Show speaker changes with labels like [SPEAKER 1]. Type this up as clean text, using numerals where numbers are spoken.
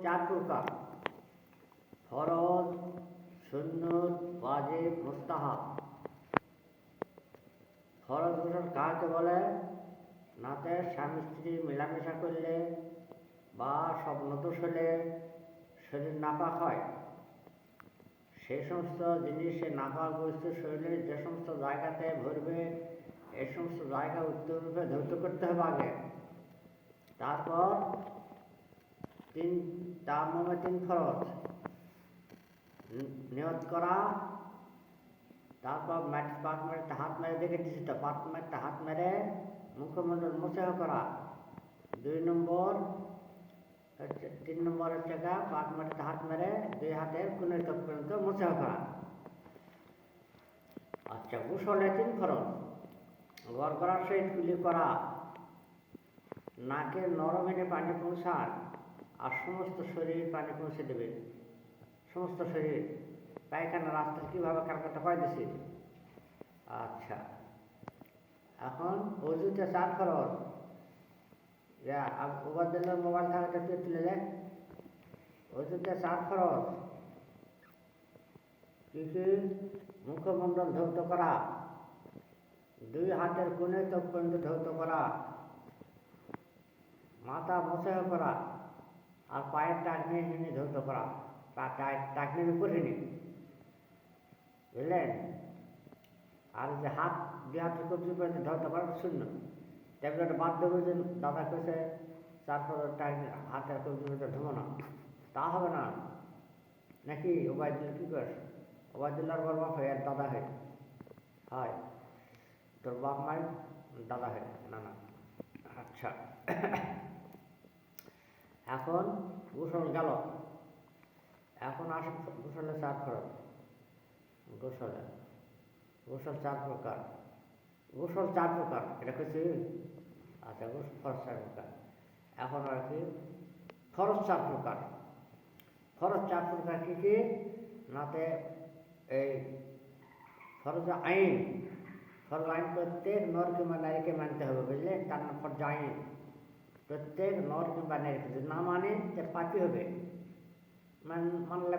[SPEAKER 1] চার প্রকার: ফরজ, সুন্নত, ওয়াজিব, মুস্তাহাব। ফরজ গোসল কাকে বলে? নাতে স্বামী স্ত্রী মেলামেশা করলে বা স্বপ্নদোষ হলে শরীর নাপাক হয়, সেই সমস্ত জিনিসে নাপাক বস্তু শরীরের যে সমস্ত জায়গাতে ভরবে এই সমস্ত জায়গা উত্তররূপে ধৌত করতে হবে আগে। তারপর তার নামে 3 ফরজ: নিয়ত করা, তারপর পাত মেরে হাত মেরে দেখেছিস তো, পাত মেরে হাত মেরে মুখমণ্ডল মোছাহ করা 2 নম্বর। 3 নম্বর হচ্ছে পাত মেরে হাত মেরে 2 হাতের কোণের তক পর্যন্ত মোছাহ করা। আচ্ছা, গোসলে 3 ফরজ: গড়গড়ার সহিত কুলি করা, নাকের নরম এনে পানি পৌঁছান, আর সমস্ত শরীর পানি পৌঁছে দেবে। সমস্ত শরীর পায়খানা রাস্তা কীভাবে কারখানা পাই দিছি। আচ্ছা, এখন অজুতে 4 ফরজ। ওবায়দুল্লাহর মোবাইল থাকাটা তুলে দেয়। অজুতে 4 ফরজ কি কি? মুখমণ্ডল ধৌত করা, 2 হাতের কোণে তক পর্যন্ত ধৌত করা, মাথা মোছাহ করা, আর পায়ের টাকনি হিনি ধৌত করা। টাকনির উপরে নি, বুঝলেন? আর যে হাত 2 হাতের কবজি পর্যন্ত ধৌত করা শূন্য। ট্যাবলেট বাদ দেবো যে দাদা কেছে 4 ফরজ টাকনি হাতের কবজি পর্যন্ত ধুবো না, তা হবে না নাকি? ওবায়দুল্লাহ কী করিস? ওবায়দুল্লাহর বড় বাপ হয় আর দাদা হয়? হয়, তোর বাপ মায়ের দাদা হয় না? না। আচ্ছা, এখন গোসল গেল। এখন আসে গোসলে 4 ফরজ। গোসল 4 প্রকার। গোসল 4 প্রকার, এটা কিছু? আচ্ছা, ফরজ 4 প্রকার। এখন আর কি ফরজ 4 প্রকার। ফরজ 4 প্রকার কী কী? নাতে এই ফরজ আইন। ফরজ আইন প্রত্যেক নর কিংবা নারীকে মানতে হবে, বুঝলে? তার নাম ফরজ আইন। প্রত্যেক নর কিংবা নারীকে যদি না মানে তার পাপী হবে। মানলে